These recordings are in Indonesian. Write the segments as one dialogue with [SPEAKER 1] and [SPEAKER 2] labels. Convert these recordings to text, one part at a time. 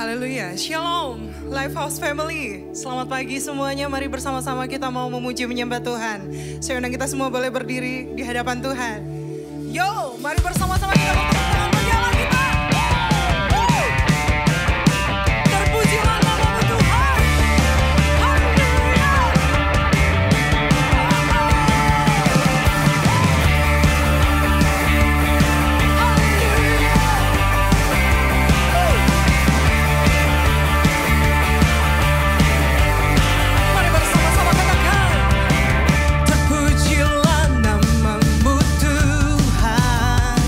[SPEAKER 1] Haleluya, Shalom, Lifehouse Family. Selamat pagi semuanya, mari bersama-sama kita mau memuji menyembah Tuhan. Saya undang kita semua boleh berdiri di hadapan Tuhan. Yo, mari bersama-sama kita tepuk tangan bagi Allah kita. Terpujilah namamu Tuhan. Haleluya. Mari bersama-sama katakan. Terpujilah namamu Tuhan.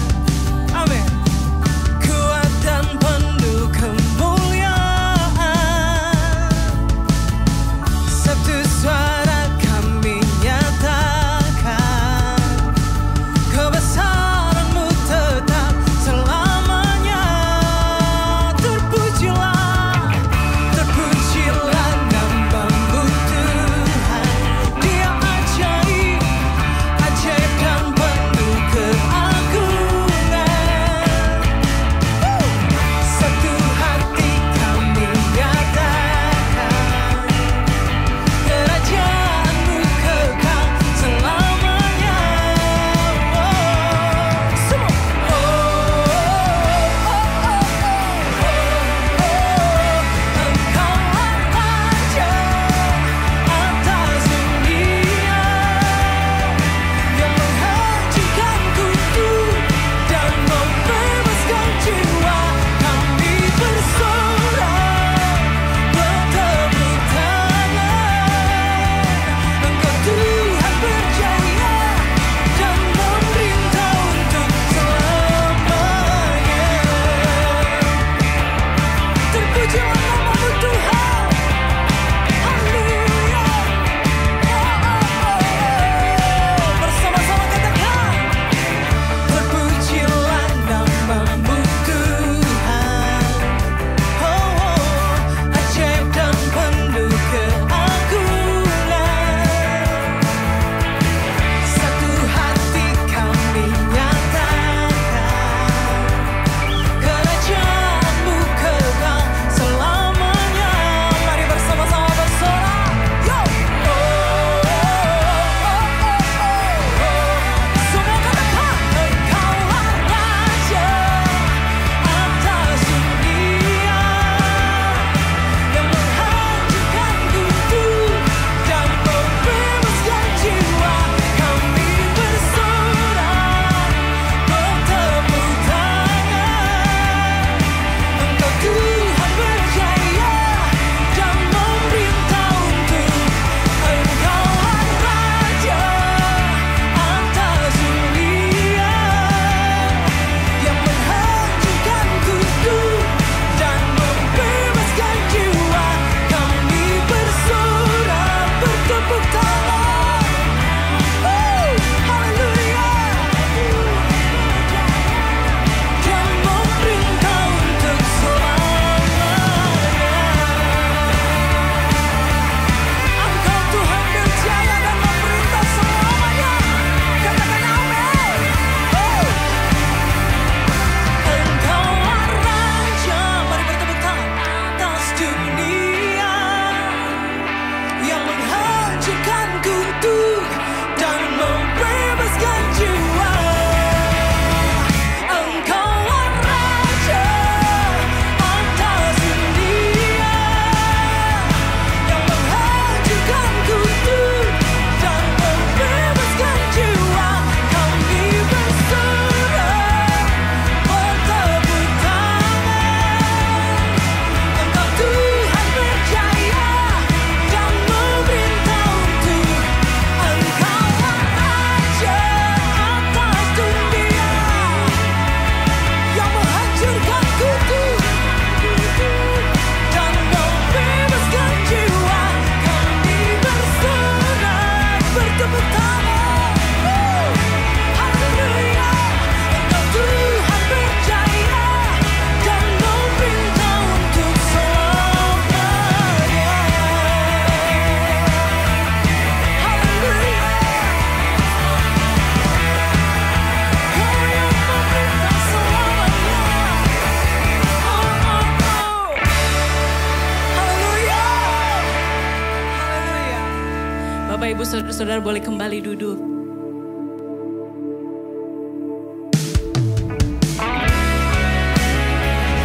[SPEAKER 1] saudara-saudara boleh kembali duduk.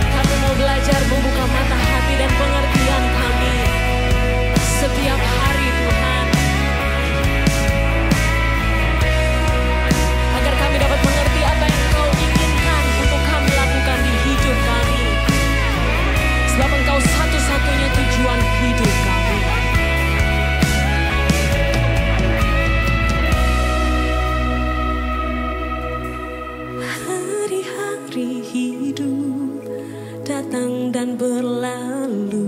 [SPEAKER 1] Kami mau belajar membuka mata hati dan pengertian kami setiap hari Tuhan. Agar kami dapat mengerti apa yang Engkau inginkan untuk kami lakukan di hidup kami. Sebab Engkau satu-satunya tujuan hidup kami. Hari-hari hidup datang dan berlalu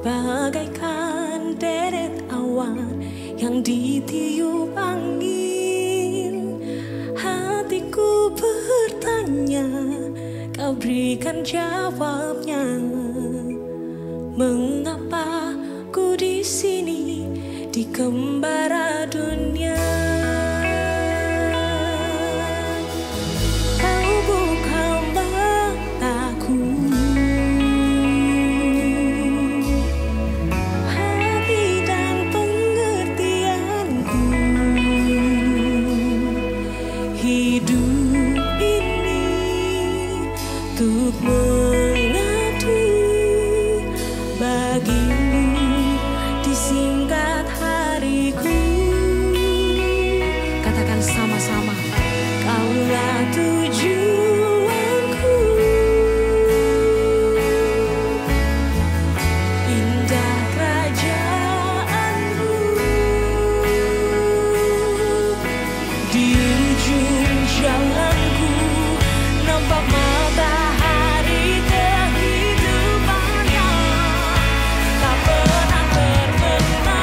[SPEAKER 1] bagaikan deret awan yang ditiup angin. Hatiku bertanya, Kau berikan jawabnya. Mengapa ku di sini di kembara dunia? Kau buka mataku, hati dan pengertianku. Hidup ini untuk mengadu bagimu disingkat hariku. Katakan sama-sama, Kaulah tujuanku. Indah kerajaanmu di ujung jalanku nampak matahari kehidupannya tak pernah terbenam.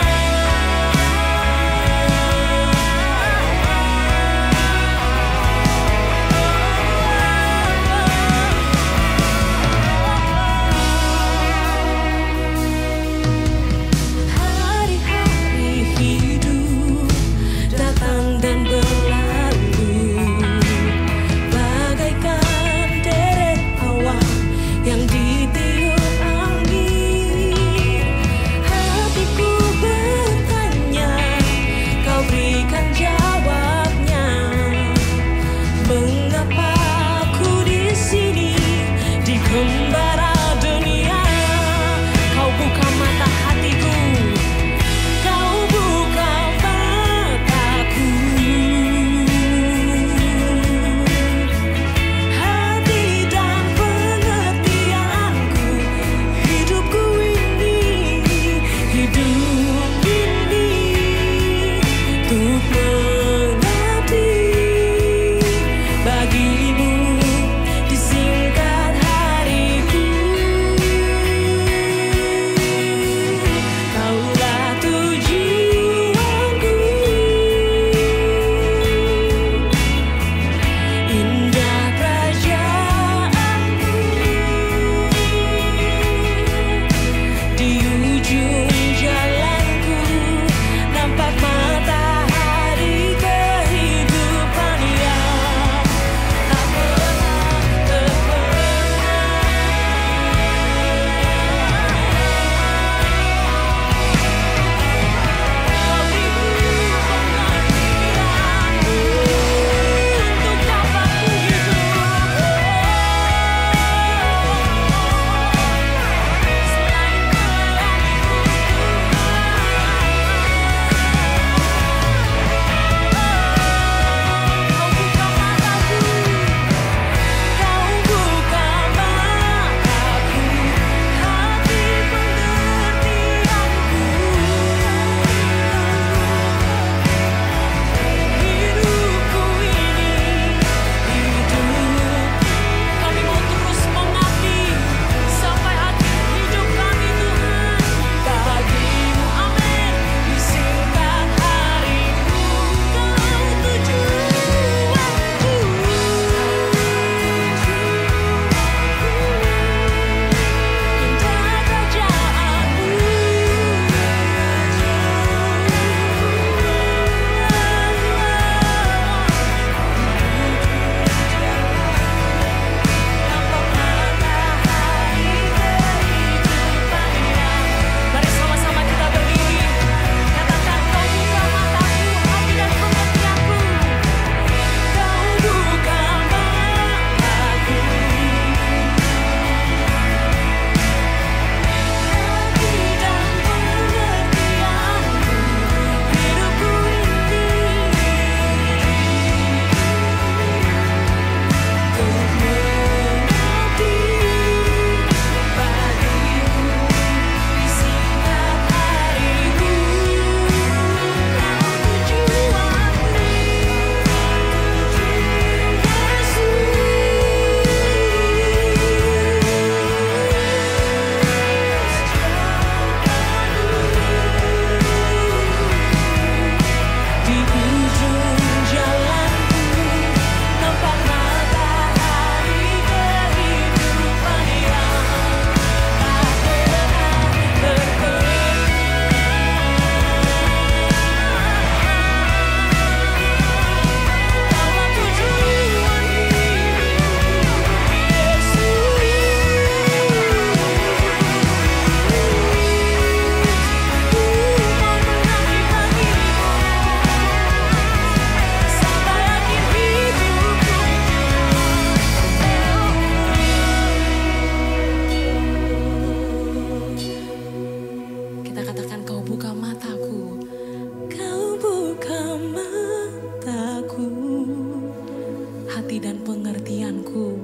[SPEAKER 2] dan pengertianku.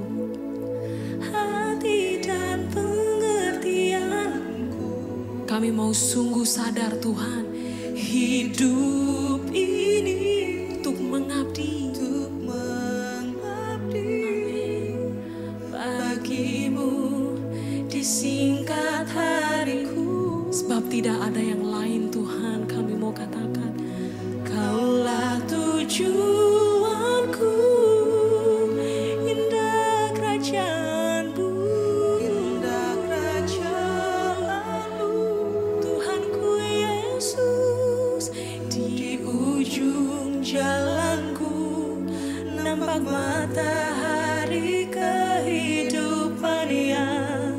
[SPEAKER 2] Hati dan pengertianku. Kami mau sungguh sadar Tuhan, hidup ini untuk mengabdi. Bagimu disingkat hariku. Sebab tidak ada yang lain Tuhan, kami mau katakan, Kaulah tujuanku, indah kerajaanmu, indah kerajaanmu. Tuhanku Yesus, di ujung jalanku nampak matahari kehidupan yang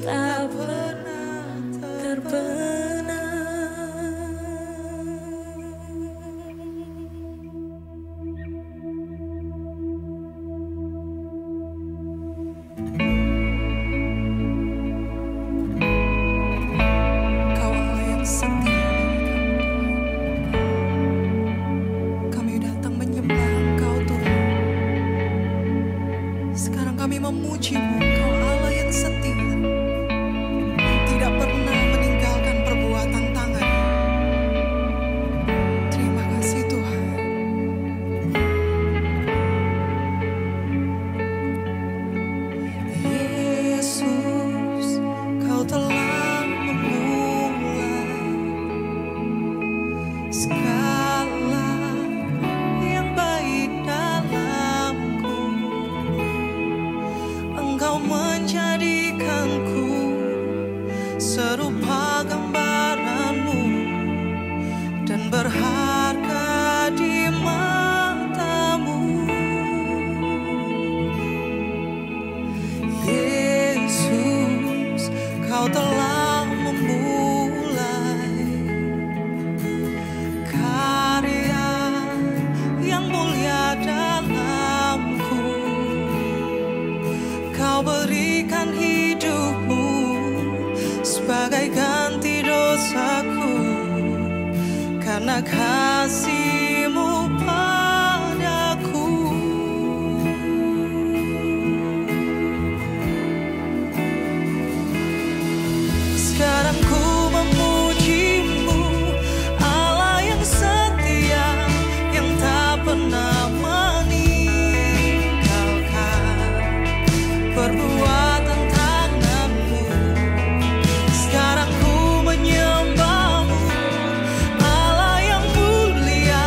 [SPEAKER 2] tak pernah terbenam.
[SPEAKER 1] Kau Allah yang setia. Kami datang menyembah Engkau Tuhan. Sekarang kami memuji-Mu, Kau Allah yang setia, yang tidak pernah meninggalkan perbuatan tangan. Terima kasih Tuhan. Yesus, Kau telah memulai segala yang baik dalamku. Engkau menjadikanku serupa gambaran-Mu dan berharga di mata-Mu. Yesus, Kau telah memulai karya yang mulia dalamku. Kau berikan hidup-Mu sebagai ganti dosaku, karena kasih-Mu padaku. Sekarang ku memuji-Mu, Allah yang setia, yang tak pernah meninggalkan perbuatan tangan-Mu. Sekarang ku menyembah-Mu, Allah yang mulia,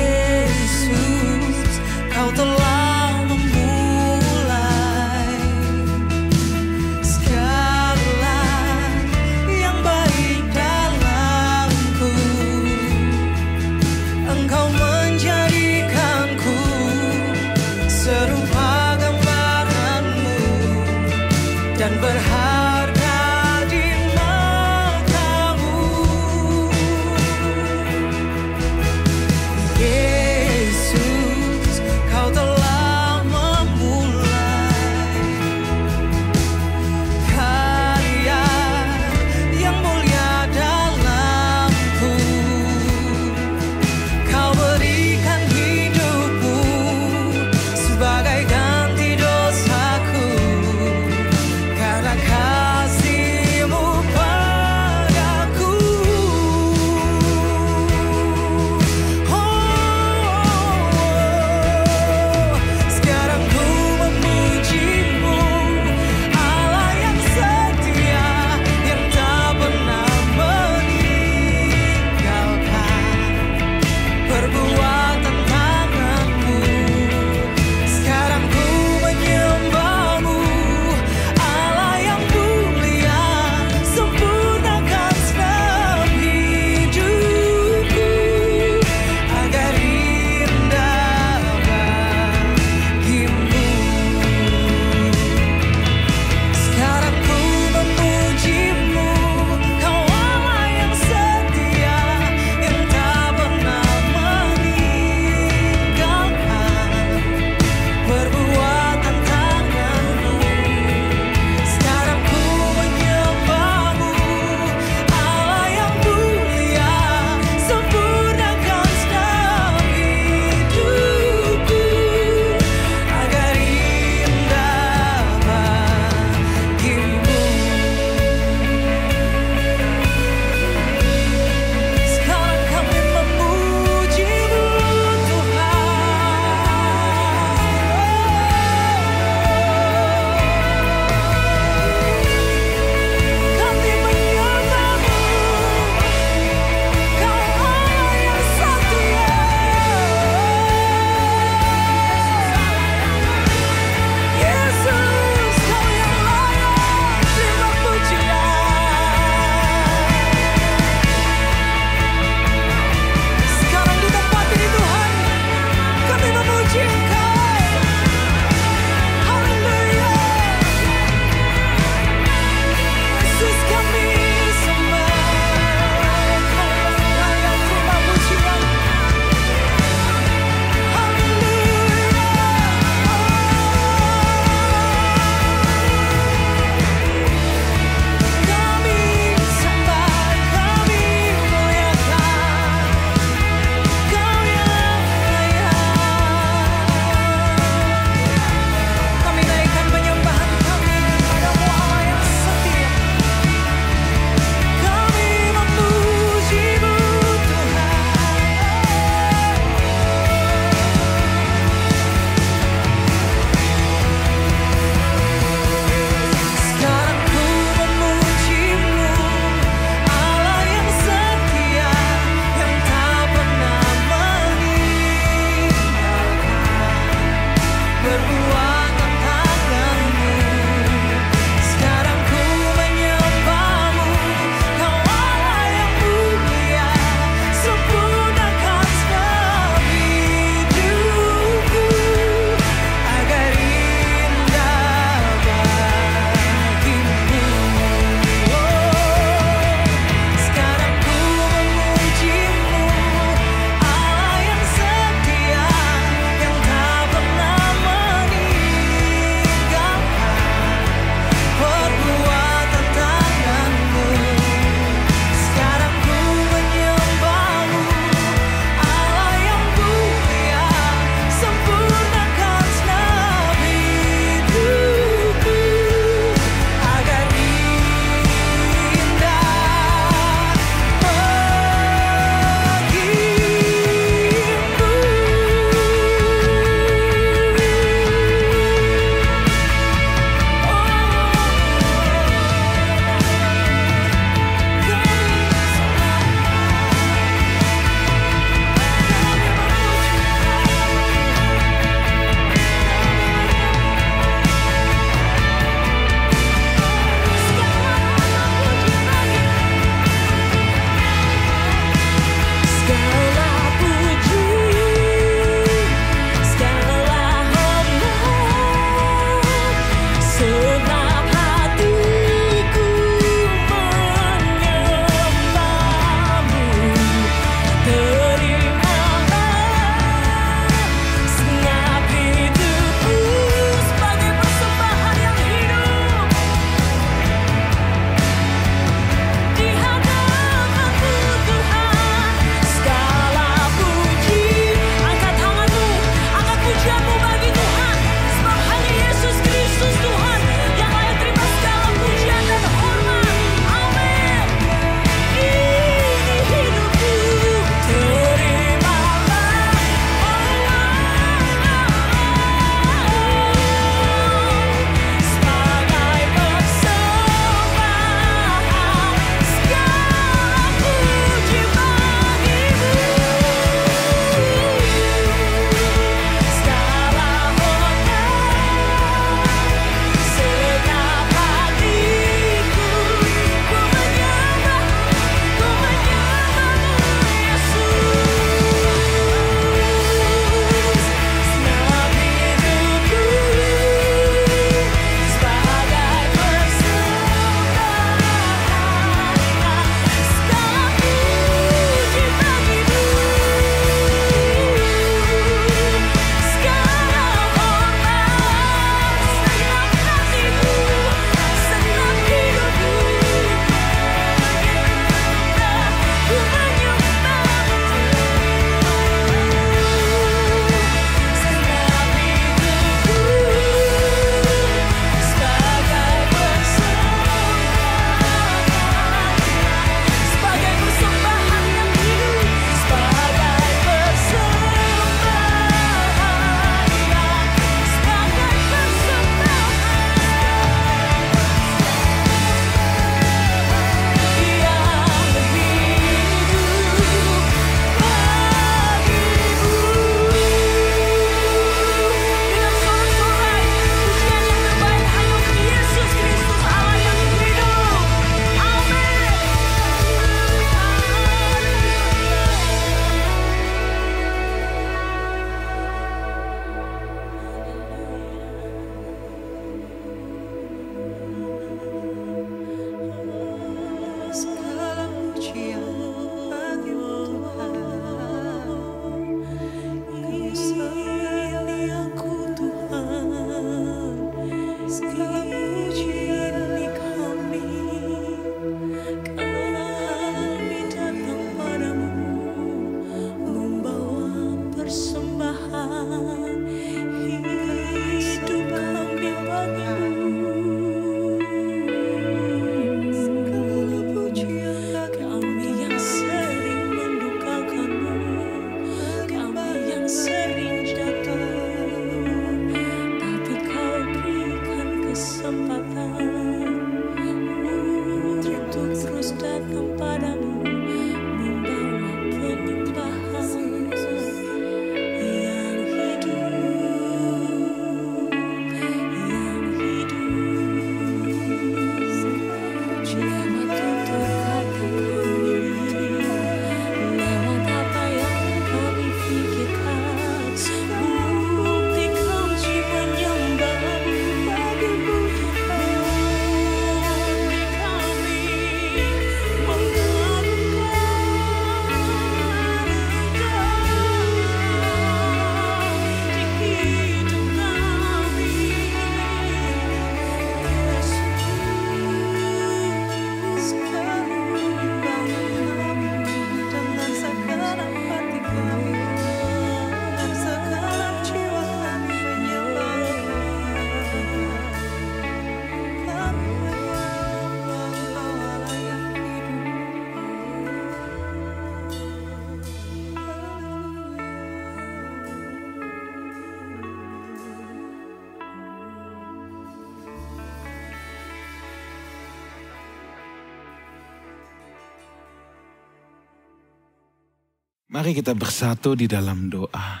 [SPEAKER 3] Mari kita bersatu di dalam doa.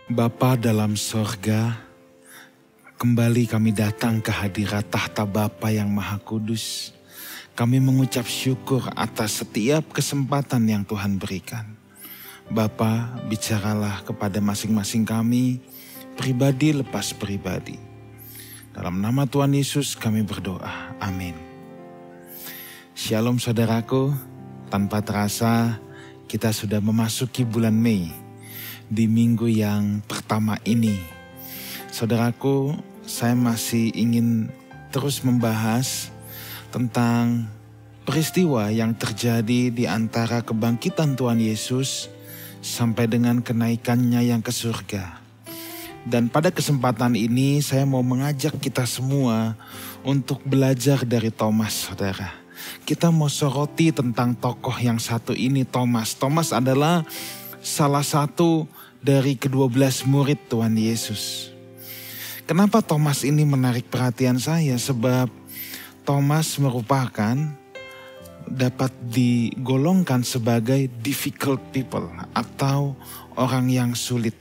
[SPEAKER 3] Bapa dalam sorga, kembali kami datang ke hadirat tahta Bapa yang Maha Kudus. Kami mengucap syukur atas setiap kesempatan yang Tuhan berikan. Bapa, bicaralah kepada masing-masing kami, pribadi lepas pribadi. Dalam nama Tuhan Yesus kami berdoa. Amin. Shalom saudaraku, tanpa terasa kita sudah memasuki bulan Mei di minggu yang pertama ini. Saudaraku, saya masih ingin terus membahas tentang peristiwa yang terjadi di antara kebangkitan Tuhan Yesus sampai dengan kenaikannya yang ke surga. Dan pada kesempatan ini saya mau mengajak kita semua untuk belajar dari Thomas, saudara. Kita mau soroti tentang tokoh yang satu ini, Thomas. Thomas adalah salah satu dari ke-12 murid Tuhan Yesus. Kenapa Thomas ini menarik perhatian saya? Sebab Thomas merupakan dapat digolongkan sebagai difficult people atau orang yang sulit.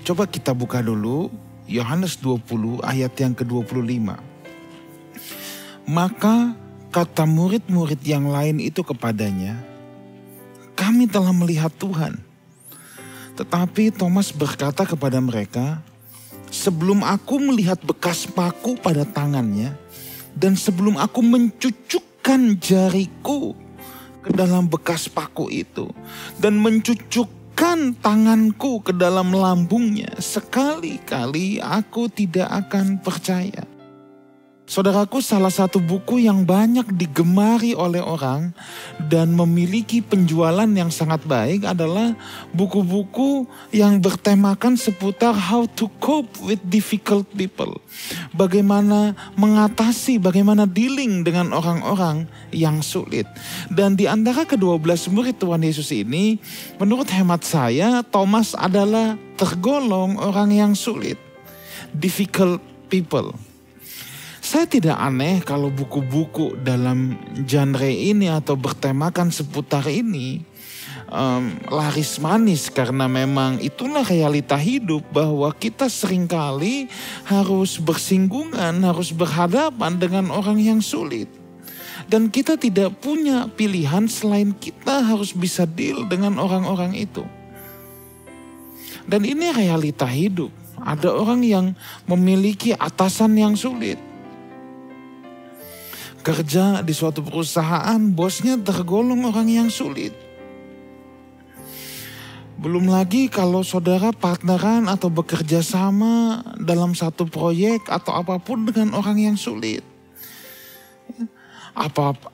[SPEAKER 3] Coba kita buka dulu Yohanes 20 ayat yang ke-25. Maka kata murid-murid yang lain itu kepadanya, kami telah melihat Tuhan. Tetapi Thomas berkata kepada mereka, sebelum aku melihat bekas paku pada tangannya, dan sebelum aku mencucukkan jariku ke dalam bekas paku itu, dan mencucukkan tanganku ke dalam lambungnya, sekali-kali aku tidak akan percaya. Saudaraku, salah satu buku yang banyak digemari oleh orang dan memiliki penjualan yang sangat baik adalah buku-buku yang bertemakan seputar how to cope with difficult people. Bagaimana mengatasi, bagaimana dealing dengan orang-orang yang sulit. Dan di antara ke-12 murid Tuhan Yesus ini, menurut hemat saya, Thomas adalah tergolong orang yang sulit. Difficult people. Saya tidak aneh kalau buku-buku dalam genre ini atau bertemakan seputar ini laris manis, karena memang itulah realita hidup bahwa kita seringkali harus bersinggungan, harus berhadapan dengan orang yang sulit. Dan kita tidak punya pilihan selain kita harus bisa deal dengan orang-orang itu. Dan ini realita hidup. Ada orang yang memiliki atasan yang sulit. Kerja di suatu perusahaan, bosnya tergolong orang yang sulit. Belum lagi kalau saudara partneran atau bekerja sama dalam satu proyek atau apapun dengan orang yang sulit.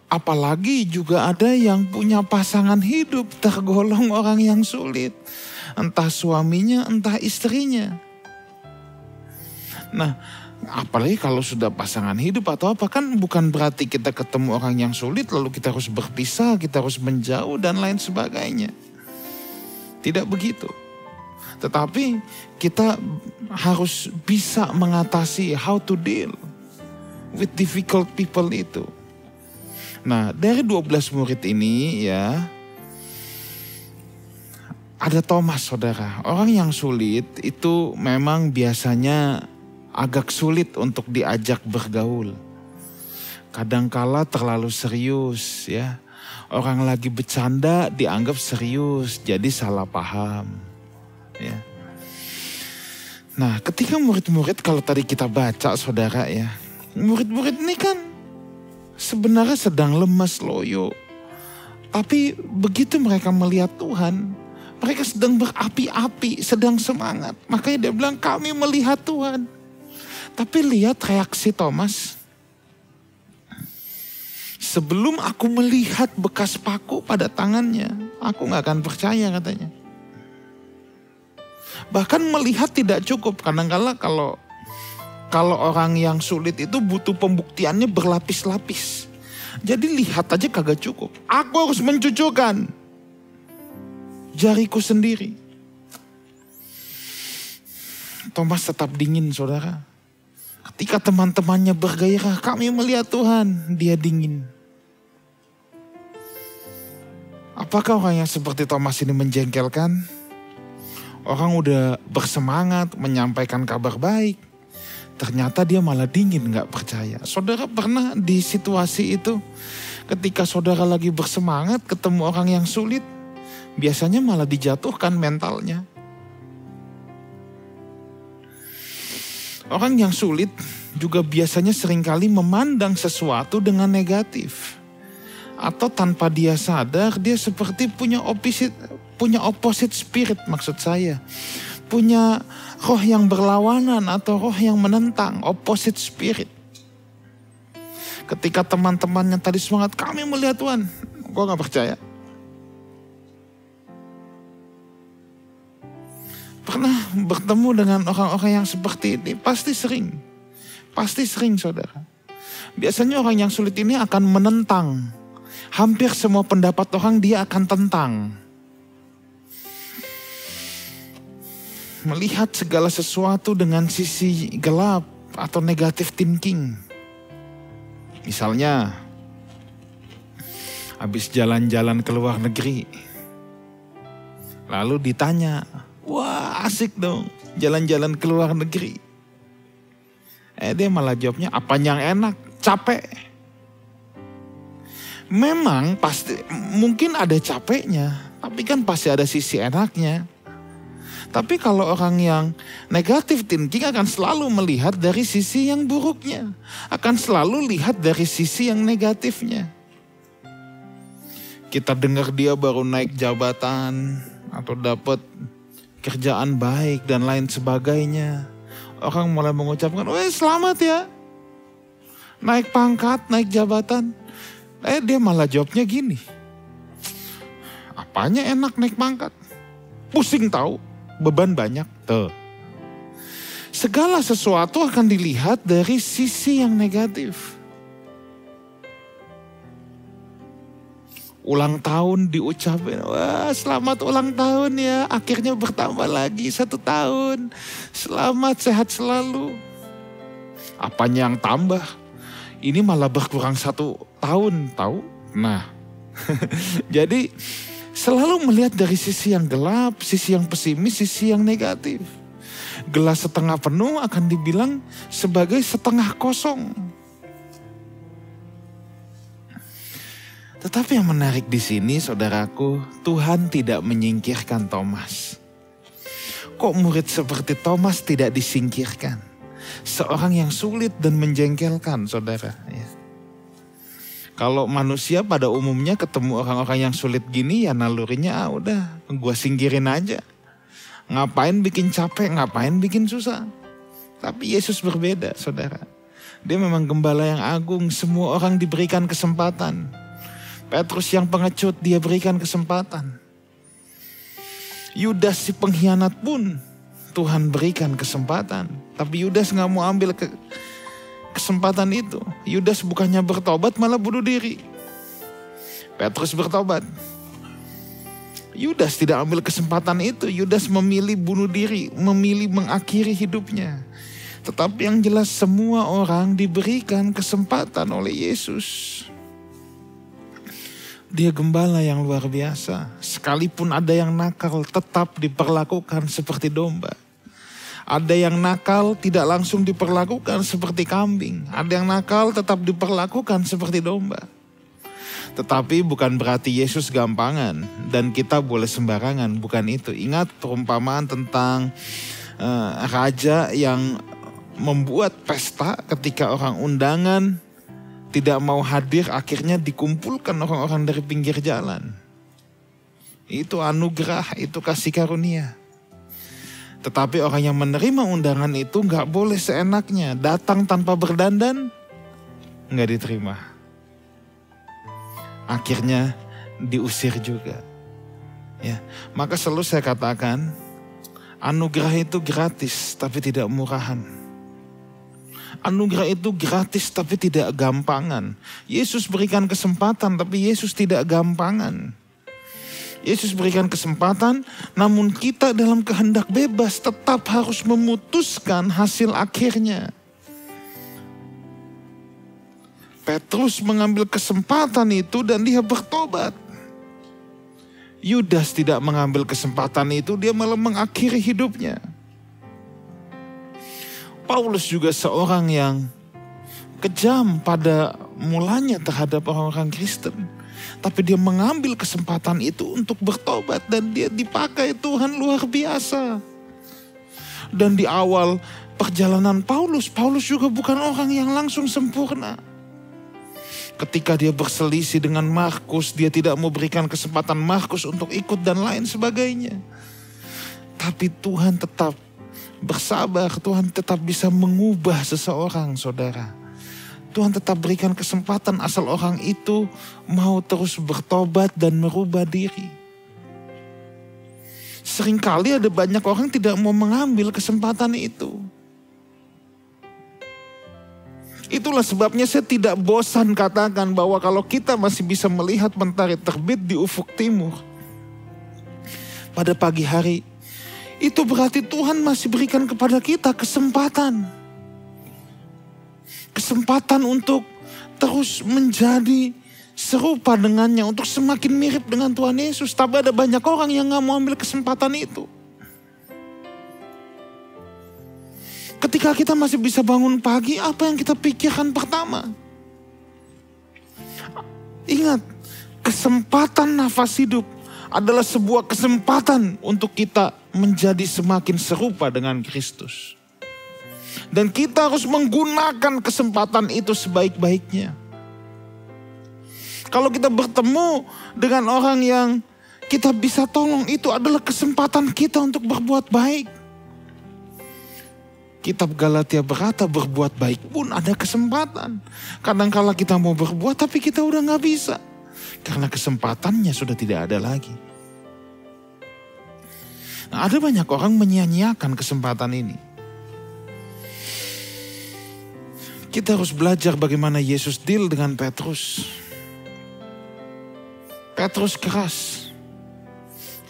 [SPEAKER 3] Apalagi juga ada yang punya pasangan hidup tergolong orang yang sulit. Entah suaminya, entah istrinya. Nah, apalagi kalau sudah pasangan hidup atau apa, kan bukan berarti kita ketemu orang yang sulit lalu kita harus berpisah, kita harus menjauh dan lain sebagainya. Tidak begitu. Tetapi kita harus bisa mengatasi how to deal with difficult people itu. Nah, dari 12 murid ini ya, ada Thomas, saudara. Orang yang sulit itu memang biasanya agak sulit untuk diajak bergaul. Kadangkala terlalu serius ya. Orang lagi bercanda dianggap serius, jadi salah paham. Ya. Nah, ketika murid-murid, kalau tadi kita baca saudara ya, murid-murid ini kan sebenarnya sedang lemas loyo. Tapi begitu mereka melihat Tuhan, mereka sedang berapi-api, sedang semangat. Makanya dia bilang, kami melihat Tuhan. Tapi lihat reaksi Thomas. Sebelum aku melihat bekas paku pada tangannya, aku gak akan percaya, katanya. Bahkan melihat tidak cukup. Kadang-kala kalau orang yang sulit itu butuh pembuktiannya berlapis-lapis. Jadi lihat aja kagak cukup. Aku harus mencucukkan jariku sendiri. Thomas tetap dingin, saudara. Ketika teman-temannya bergairah, kami melihat Tuhan, dia dingin. Apakah orang yang seperti Thomas ini menjengkelkan? Orang udah bersemangat menyampaikan kabar baik, ternyata dia malah dingin, gak percaya. Saudara pernah di situasi itu? Ketika saudara lagi bersemangat ketemu orang yang sulit, biasanya malah dijatuhkan mentalnya. Orang yang sulit juga biasanya seringkali memandang sesuatu dengan negatif. Atau tanpa dia sadar, dia seperti punya opposite spirit, maksud saya. Punya roh yang berlawanan atau roh yang menentang, opposite spirit. Ketika teman-teman yang tadi semangat, kami melihat Tuhan, gue gak percaya. Pernah bertemu dengan orang-orang yang seperti ini? Pasti sering saudara. Biasanya orang yang sulit ini akan menentang. Hampir semua pendapat orang dia akan tentang. Melihat segala sesuatu dengan sisi gelap atau negative thinking. Misalnya, habis jalan-jalan ke luar negeri. Lalu ditanya, wah asik dong jalan-jalan ke luar negeri. Dia malah jawabnya, apanya yang enak? Capek. Memang pasti mungkin ada capeknya, tapi kan pasti ada sisi enaknya. Tapi kalau orang yang negatif thinking akan selalu melihat dari sisi yang buruknya. Akan selalu lihat dari sisi yang negatifnya. Kita dengar dia baru naik jabatan atau dapat kerjaan baik dan lain sebagainya. Orang mulai mengucapkan, selamat ya. Naik pangkat, naik jabatan. Dia malah jawabnya gini. Apanya enak naik pangkat? Pusing tahu, beban banyak. Tuh. Segala sesuatu akan dilihat dari sisi yang negatif. Ulang tahun diucapin, wah selamat ulang tahun ya, akhirnya bertambah lagi 1 tahun. Selamat, sehat selalu. Apanya yang tambah? Ini malah berkurang 1 tahun, tahu? Nah, jadi selalu melihat dari sisi yang gelap, sisi yang pesimis, sisi yang negatif. Gelas setengah penuh akan dibilang sebagai setengah kosong. Tetapi yang menarik di sini, saudaraku, Tuhan tidak menyingkirkan Thomas. Kok murid seperti Thomas tidak disingkirkan? Seorang yang sulit dan menjengkelkan, saudara. Ya. Kalau manusia pada umumnya ketemu orang-orang yang sulit gini, ya nalurinya udah, gue singkirin aja. Ngapain bikin capek, ngapain bikin susah. Tapi Yesus berbeda, saudara. Dia memang gembala yang agung, semua orang diberikan kesempatan. Petrus yang pengecut, dia berikan kesempatan. Yudas si pengkhianat pun Tuhan berikan kesempatan. Tapi Yudas gak mau ambil kesempatan itu. Yudas bukannya bertobat malah bunuh diri. Petrus bertobat. Yudas tidak ambil kesempatan itu. Yudas memilih bunuh diri, memilih mengakhiri hidupnya. Tetapi yang jelas semua orang diberikan kesempatan oleh Yesus. Dia gembala yang luar biasa. Sekalipun ada yang nakal, tetap diperlakukan seperti domba. Ada yang nakal tidak langsung diperlakukan seperti kambing. Ada yang nakal tetap diperlakukan seperti domba. Tetapi bukan berarti Yesus gampangan dan kita boleh sembarangan. Bukan itu. Ingat perumpamaan tentang raja yang membuat pesta ketika orang undangan tidak mau hadir, akhirnya dikumpulkan orang-orang dari pinggir jalan. Itu anugerah, itu kasih karunia. Tetapi orang yang menerima undangan itu gak boleh seenaknya. Datang tanpa berdandan, gak diterima. Akhirnya diusir juga. Ya, maka selalu saya katakan, anugerah itu gratis tapi tidak murahan. Anugerah itu gratis tapi tidak gampangan. Yesus berikan kesempatan tapi Yesus tidak gampangan. Yesus berikan kesempatan namun kita dalam kehendak bebas tetap harus memutuskan hasil akhirnya. Petrus mengambil kesempatan itu dan dia bertobat. Yudas tidak mengambil kesempatan itu, dia malah mengakhiri hidupnya. Paulus juga seorang yang kejam pada mulanya terhadap orang-orang Kristen. Tapi dia mengambil kesempatan itu untuk bertobat dan dia dipakai Tuhan luar biasa. Dan di awal perjalanan Paulus juga bukan orang yang langsung sempurna. Ketika dia berselisih dengan Markus, dia tidak mau berikan kesempatan Markus untuk ikut dan lain sebagainya. Tapi Tuhan tetap bersabar, Tuhan tetap bisa mengubah seseorang, saudara. Tuhan tetap berikan kesempatan asal orang itu mau terus bertobat dan merubah diri. Seringkali ada banyak orang tidak mau mengambil kesempatan itu. Itulah sebabnya saya tidak bosan katakan bahwa kalau kita masih bisa melihat mentari terbit di ufuk timur pada pagi hari, itu berarti Tuhan masih berikan kepada kita kesempatan. Kesempatan untuk terus menjadi serupa dengannya, untuk semakin mirip dengan Tuhan Yesus. Tapi ada banyak orang yang gak mau ambil kesempatan itu. Ketika kita masih bisa bangun pagi, apa yang kita pikirkan pertama? Ingat, kesempatan nafas hidup adalah sebuah kesempatan untuk kita menjadi semakin serupa dengan Kristus. Dan kita harus menggunakan kesempatan itu sebaik-baiknya. Kalau kita bertemu dengan orang yang kita bisa tolong, itu adalah kesempatan kita untuk berbuat baik. Kitab Galatia berkata berbuat baik pun ada kesempatan. Kadang-kala kita mau berbuat tapi kita udah gak bisa. Karena kesempatannya sudah tidak ada lagi. Nah, ada banyak orang menyia-nyiakan kesempatan ini. Kita harus belajar bagaimana Yesus deal dengan Petrus. Petrus keras.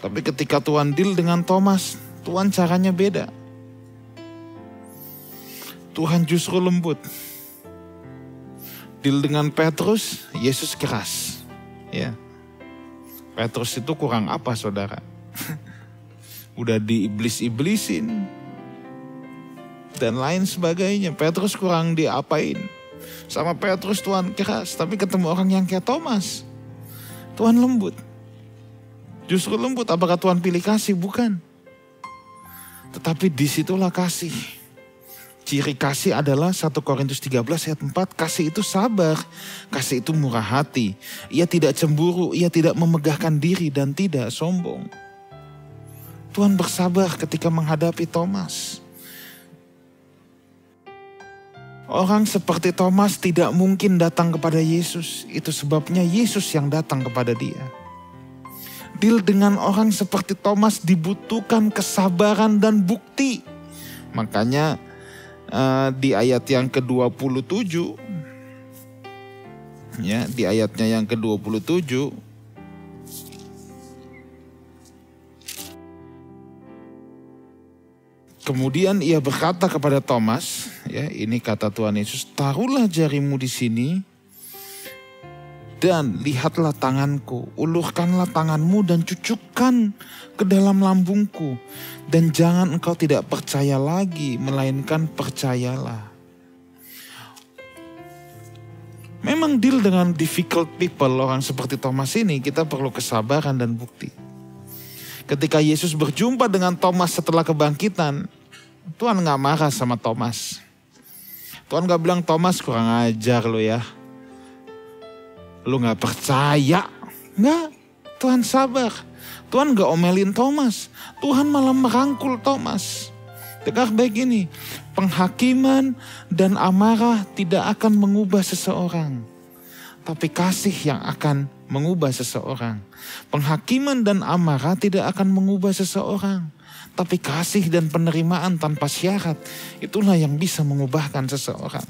[SPEAKER 3] Tapi ketika Tuhan deal dengan Thomas, Tuhan caranya beda. Tuhan justru lembut. Deal dengan Petrus, Yesus keras. Ya. Petrus itu kurang apa, saudara? Udah diiblis-iblisin dan lain sebagainya. Petrus kurang diapain. Sama Petrus Tuhan keras, tapi ketemu orang yang kayak Thomas, Tuhan lembut. Justru lembut. Apakah Tuhan pilih kasih? Bukan. Tetapi disitulah kasih. Ciri kasih adalah 1 Korintus 13 ayat 4. Kasih itu sabar. Kasih itu murah hati. Ia tidak cemburu. Ia tidak memegahkan diri dan tidak sombong. Tuhan bersabar ketika menghadapi Thomas. Orang seperti Thomas tidak mungkin datang kepada Yesus. Itu sebabnya Yesus yang datang kepada dia. Deal dengan orang seperti Thomas dibutuhkan kesabaran dan bukti. Makanya di ayat yang ke-27, ya, di ayatnya yang ke-27, kemudian ia berkata kepada Thomas, ya, ini kata Tuhan Yesus, taruhlah jarimu di sini dan lihatlah tanganku, ulurkanlah tanganmu dan cucukkan ke dalam lambungku. Dan jangan engkau tidak percaya lagi, melainkan percayalah. Memang deal dengan difficult people, orang seperti Thomas ini, kita perlu kesabaran dan bukti. Ketika Yesus berjumpa dengan Thomas setelah kebangkitan, Tuhan gak marah sama Thomas. Tuhan gak bilang, Thomas kurang ajar lo ya, lu gak percaya. Enggak, Tuhan sabar. Tuhan gak omelin Thomas. Tuhan malah merangkul Thomas. Dengar baik ini, penghakiman dan amarah tidak akan mengubah seseorang. Tapi kasih yang akan mengubah seseorang. Penghakiman dan amarah tidak akan mengubah seseorang. Tapi kasih dan penerimaan tanpa syarat, itulah yang bisa mengubahkan seseorang.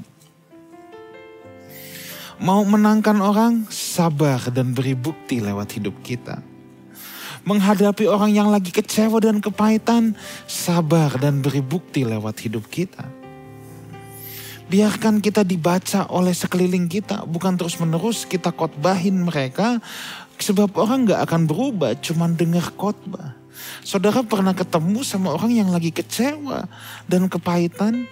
[SPEAKER 3] Mau menangkan orang, sabar dan beri bukti lewat hidup kita. Menghadapi orang yang lagi kecewa dan kepahitan, sabar dan beri bukti lewat hidup kita. Biarkan kita dibaca oleh sekeliling kita, bukan terus-menerus kita khotbahin mereka, sebab orang gak akan berubah cuman dengar khotbah. Saudara pernah ketemu sama orang yang lagi kecewa dan kepahitan?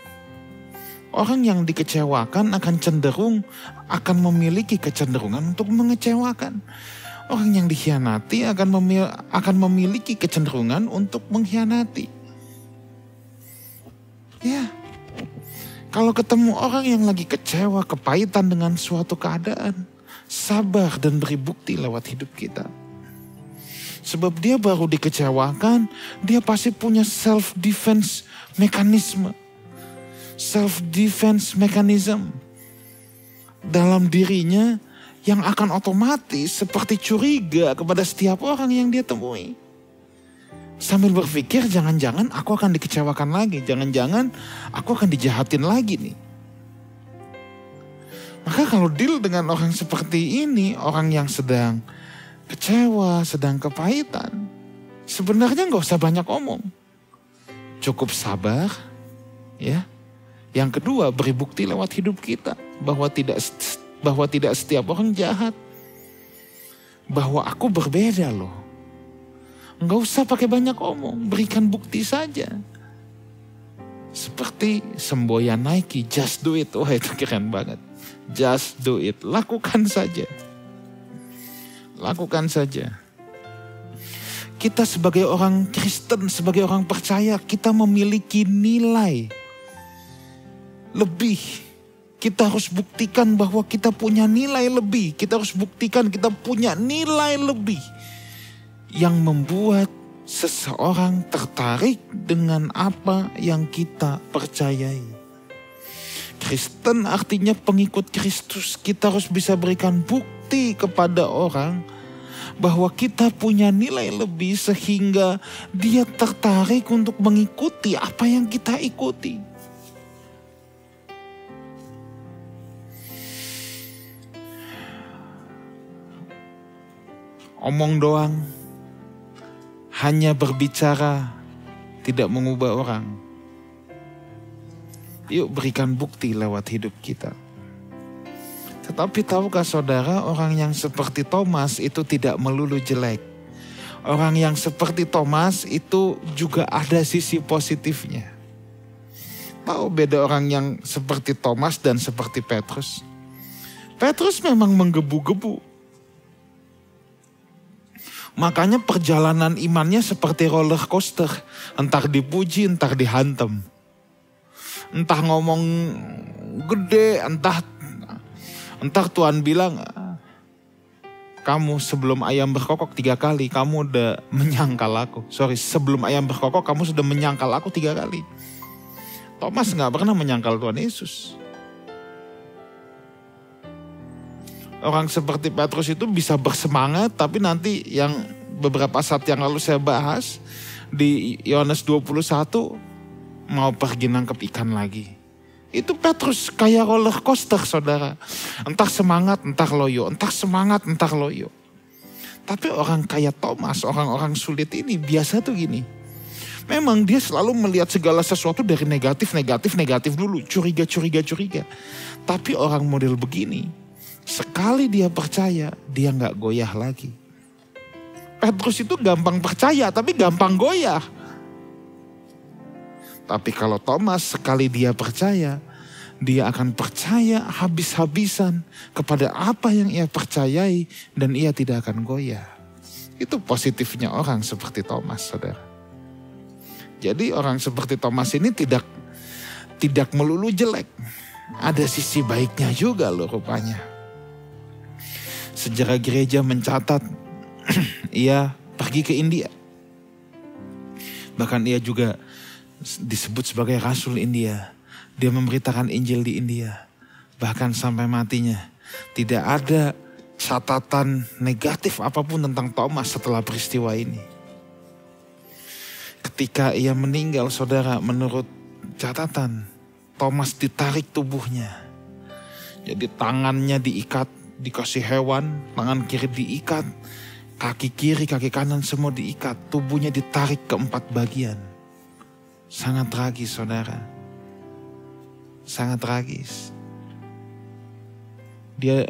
[SPEAKER 3] Orang yang dikecewakan akan cenderung akan memiliki kecenderungan untuk mengecewakan. Orang yang dikhianati akan memiliki kecenderungan untuk mengkhianati. Ya, kalau ketemu orang yang lagi kecewa, kepahitan dengan suatu keadaan, sabar dan beri bukti lewat hidup kita. Sebab dia baru dikecewakan, dia pasti punya self-defense mekanisme. Self-defense mechanism dalam dirinya yang akan otomatis seperti curiga kepada setiap orang yang dia temui. Sambil berpikir, jangan-jangan aku akan dikecewakan lagi, jangan-jangan aku akan dijahatin lagi nih. Maka kalau deal dengan orang seperti ini, orang yang sedang kecewa, sedang kepahitan, sebenarnya gak usah banyak omong. Cukup sabar, ya. Yang kedua, beri bukti lewat hidup kita bahwa tidak setiap orang jahat. Bahwa aku berbeda loh. Nggak usah pakai banyak omong, berikan bukti saja. Seperti semboyan Nike, just do it. Wah, itu keren banget. Just do it, lakukan saja. Lakukan saja. Kita sebagai orang Kristen, sebagai orang percaya, kita memiliki nilai lebih. Kita harus buktikan bahwa kita punya nilai lebih. Kita harus buktikan kita punya nilai lebih. Yang membuat seseorang tertarik dengan apa yang kita percayai. Kristen artinya pengikut Kristus. Kita harus bisa berikan bukti kepada orang bahwa kita punya nilai lebih sehingga dia tertarik untuk mengikuti apa yang kita ikuti. Omong doang, hanya berbicara, tidak mengubah orang. Yuk berikan bukti lewat hidup kita. Tetapi tahukah saudara, orang yang seperti Thomas itu tidak melulu jelek. Orang yang seperti Thomas itu juga ada sisi positifnya. Tahu beda orang yang seperti Thomas dan seperti Petrus? Petrus memang menggebu-gebu. Makanya perjalanan imannya seperti roller coaster. Entah dipuji, entah dihantam. Entah ngomong gede, entah Tuhan bilang, kamu sebelum ayam berkokok 3 kali, kamu udah menyangkal aku. Sebelum ayam berkokok, kamu sudah menyangkal aku 3 kali. Thomas gak pernah menyangkal Tuhan Yesus. Orang seperti Petrus itu bisa bersemangat, tapi nanti yang beberapa saat yang lalu saya bahas di Yohanes 21 mau pergi nangkep ikan lagi. Itu Petrus kayak roller coaster saudara. Entah semangat, entah loyo, entah semangat, entah loyo. Tapi orang kayak Thomas, orang-orang sulit ini biasa tuh gini. Memang dia selalu melihat segala sesuatu dari negatif dulu. Curiga. Tapi orang model begini, sekali dia percaya, dia gak goyah lagi. Petrus itu gampang percaya, tapi gampang goyah. Tapi kalau Thomas, sekali dia percaya, dia akan percaya habis-habisan kepada apa yang ia percayai dan ia tidak akan goyah. Itu positifnya orang seperti Thomas, saudara. Jadi orang seperti Thomas ini tidak melulu jelek. Ada sisi baiknya juga loh rupanya. Sejarah gereja mencatat ia pergi ke India. Bahkan ia juga disebut sebagai Rasul India. Dia memberitakan Injil di India. Bahkan sampai matinya. Tidak ada catatan negatif apapun tentang Thomas setelah peristiwa ini. Ketika ia meninggal, saudara, menurut catatan, Thomas ditarik tubuhnya. Jadi tangannya diikat, dikasih hewan, tangan kiri diikat, kaki kiri, kaki kanan semua diikat. Tubuhnya ditarik ke 4 bagian. Sangat tragis, saudara. sangat tragis. Dia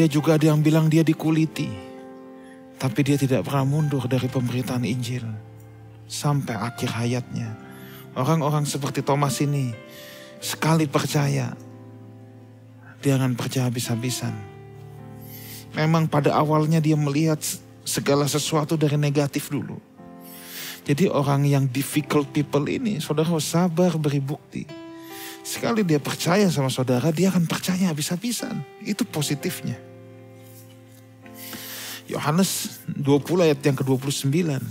[SPEAKER 3] juga ada yang bilang dia dikuliti. Tapi dia tidak pernah mundur dari pemberitaan Injil sampai akhir hayatnya. Orang-orang seperti Thomas ini sekali percaya, dia akan percaya habis-habisan. Memang pada awalnya dia melihat segala sesuatu dari negatif dulu. Jadi orang yang difficult people ini, saudara sabar beri bukti. Sekali dia percaya sama saudara, dia akan percaya habis-habisan. Itu positifnya. Yohanes 20 ayat yang ke-29.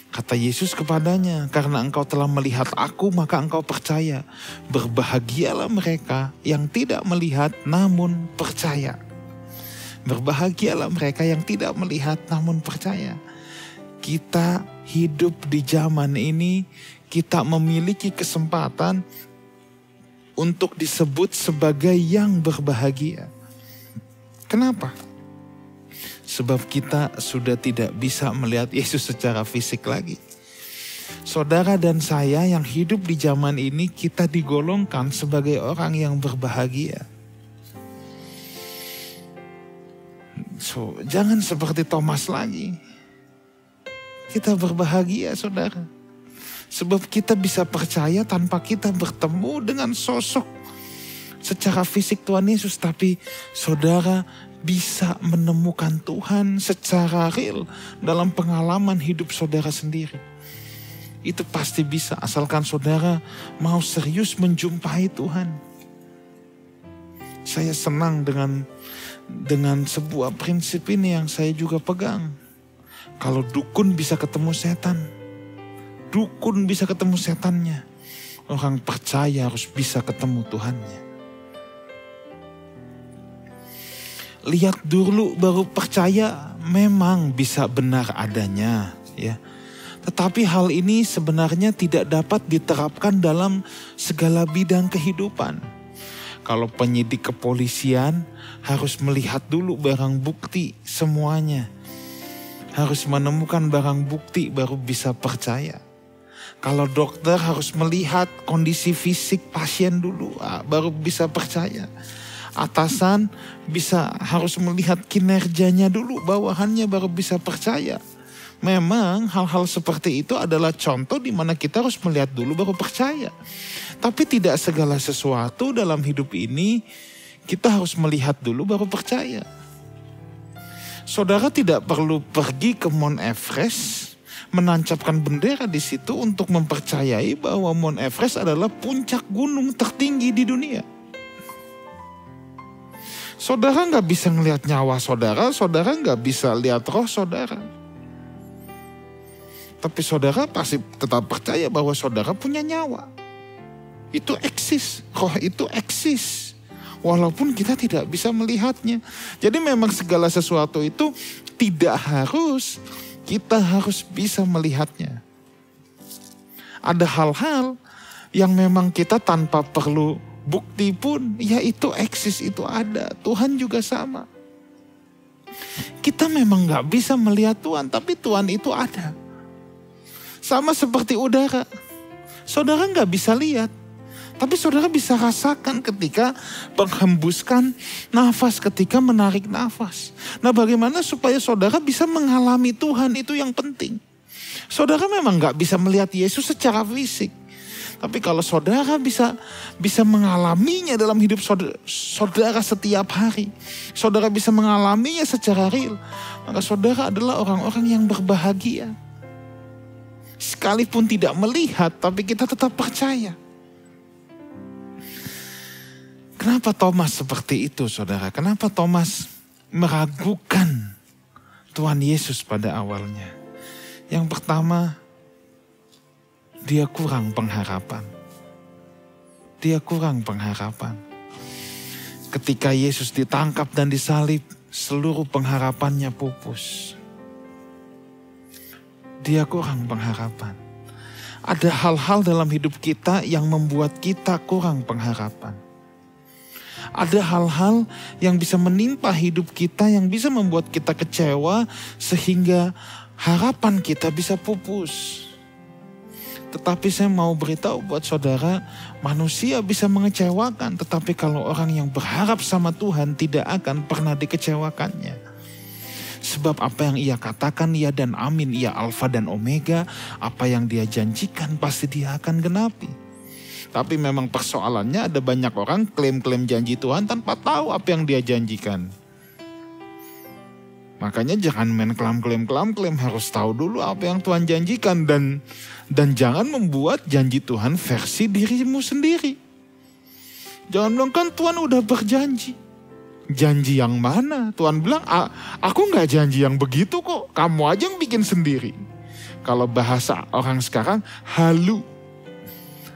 [SPEAKER 3] Kata Yesus kepadanya, karena engkau telah melihat aku, maka engkau percaya. Berbahagialah mereka yang tidak melihat namun percaya. Berbahagialah mereka yang tidak melihat namun percaya. Kita hidup di zaman ini, kita memiliki kesempatan untuk disebut sebagai yang berbahagia. Kenapa? Sebab kita sudah tidak bisa melihat Yesus secara fisik lagi. Saudara dan saya yang hidup di zaman ini, kita digolongkan sebagai orang yang berbahagia. Jangan seperti Thomas lagi. Kita berbahagia, saudara. Sebab kita bisa percaya tanpa kita bertemu dengan sosok secara fisik Tuhan Yesus. Tapi saudara bisa menemukan Tuhan secara real dalam pengalaman hidup saudara sendiri. Itu pasti bisa, asalkan saudara mau serius menjumpai Tuhan. Saya senang dengan sebuah prinsip ini yang saya juga pegang. Kalau dukun bisa ketemu setan, dukun bisa ketemu setannya, orang percaya harus bisa ketemu Tuhannya. Lihat dulu baru percaya, memang bisa benar adanya, ya. Tetapi hal ini sebenarnya tidak dapat diterapkan dalam segala bidang kehidupan. Kalau penyidik kepolisian harus melihat dulu barang bukti semuanya. Harus menemukan barang bukti baru bisa percaya. Kalau dokter harus melihat kondisi fisik pasien dulu, baru bisa percaya. Atasan harus melihat kinerjanya dulu, bawahannya baru bisa percaya. Memang hal-hal seperti itu adalah contoh di mana kita harus melihat dulu baru percaya. Tapi tidak segala sesuatu dalam hidup ini kita harus melihat dulu baru percaya. Saudara tidak perlu pergi ke Mount Everest, menancapkan bendera di situ untuk mempercayai bahwa Mount Everest adalah puncak gunung tertinggi di dunia. Saudara nggak bisa ngelihat nyawa saudara, saudara nggak bisa lihat roh saudara. Tapi saudara pasti tetap percaya bahwa saudara punya nyawa. Itu eksis, roh itu eksis. Walaupun kita tidak bisa melihatnya. Jadi memang segala sesuatu itu tidak harus kita harus bisa melihatnya. Ada hal-hal yang memang kita tanpa perlu bukti pun, ya itu eksis, itu ada. Tuhan juga sama. Kita memang gak bisa melihat Tuhan, tapi Tuhan itu ada. Sama seperti udara. Saudara gak bisa lihat. Tapi saudara bisa rasakan ketika menghembuskan nafas, ketika menarik nafas. Nah bagaimana supaya saudara bisa mengalami Tuhan, itu yang penting. Saudara memang gak bisa melihat Yesus secara fisik. Tapi kalau saudara bisa mengalaminya dalam hidup saudara setiap hari. Saudara bisa mengalaminya secara real. Maka saudara adalah orang-orang yang berbahagia. Sekalipun tidak melihat, tapi kita tetap percaya. Kenapa Thomas seperti itu, saudara? Kenapa Thomas meragukan Tuhan Yesus pada awalnya? Yang pertama, dia kurang pengharapan. Dia kurang pengharapan. Ketika Yesus ditangkap dan disalib, seluruh pengharapannya pupus. Dia kurang pengharapan. Ada hal-hal dalam hidup kita yang membuat kita kurang pengharapan. Ada hal-hal yang bisa menimpa hidup kita, yang bisa membuat kita kecewa, sehingga harapan kita bisa pupus. Tetapi saya mau beritahu buat saudara, manusia bisa mengecewakan, tetapi kalau orang yang berharap sama Tuhan tidak akan pernah dikecewakannya. Sebab apa yang ia katakan ya dan amin, ia alfa dan omega, apa yang dia janjikan pasti dia akan genapi. Tapi memang persoalannya ada banyak orang klaim-klaim janji Tuhan tanpa tahu apa yang dia janjikan. Makanya jangan main klaim, harus tahu dulu apa yang Tuhan janjikan dan jangan membuat janji Tuhan versi dirimu sendiri. Jangan bilang kan Tuhan udah berjanji. Janji yang mana? Tuhan bilang, aku gak janji yang begitu kok. Kamu aja yang bikin sendiri. Kalau bahasa orang sekarang, halu.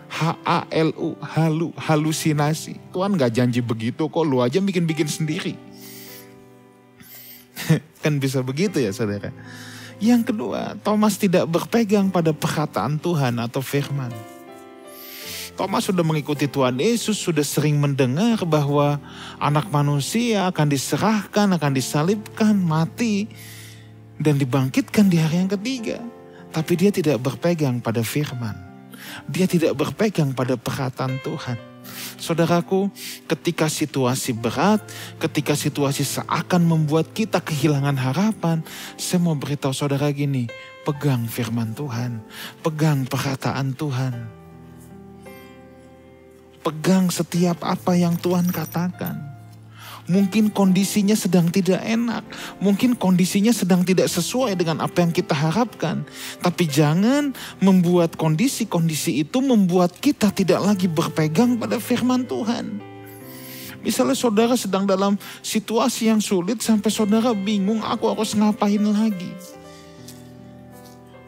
[SPEAKER 3] H-A-L-U, halu, halusinasi. Tuhan gak janji begitu kok, lu aja bikin sendiri. Kan bisa begitu ya saudara. Yang kedua, Thomas tidak berpegang pada perkataan Tuhan atau firman. Thomas sudah mengikuti Tuhan Yesus, sudah sering mendengar bahwa anak manusia akan diserahkan, akan disalibkan, mati, dan dibangkitkan di hari yang ketiga. Tapi dia tidak berpegang pada firman. Dia tidak berpegang pada perkataan Tuhan. Saudaraku, ketika situasi berat, ketika situasi seakan membuat kita kehilangan harapan, saya mau beritahu saudara gini, pegang firman Tuhan, pegang perkataan Tuhan. Pegang setiap apa yang Tuhan katakan. Mungkin kondisinya sedang tidak enak, mungkin kondisinya sedang tidak sesuai dengan apa yang kita harapkan. Tapi jangan membuat kondisi-kondisi itu membuat kita tidak lagi berpegang pada firman Tuhan. Misalnya saudara sedang dalam situasi yang sulit sampai saudara bingung, aku harus ngapain lagi.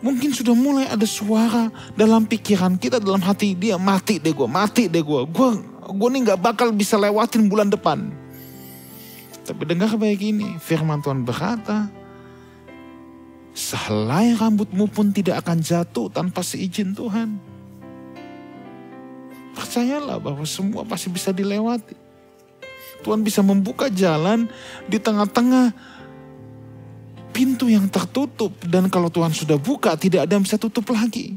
[SPEAKER 3] Mungkin sudah mulai ada suara dalam pikiran kita, dalam hati dia, mati deh gue. Gue nih gak bakal bisa lewatin bulan depan. Tapi dengar baik ini, firman Tuhan berkata, sehelai rambutmu pun tidak akan jatuh tanpa seizin Tuhan. Percayalah bahwa semua pasti bisa dilewati. Tuhan bisa membuka jalan di tengah-tengah pintu yang tertutup. Dan kalau Tuhan sudah buka, tidak ada yang bisa tutup lagi.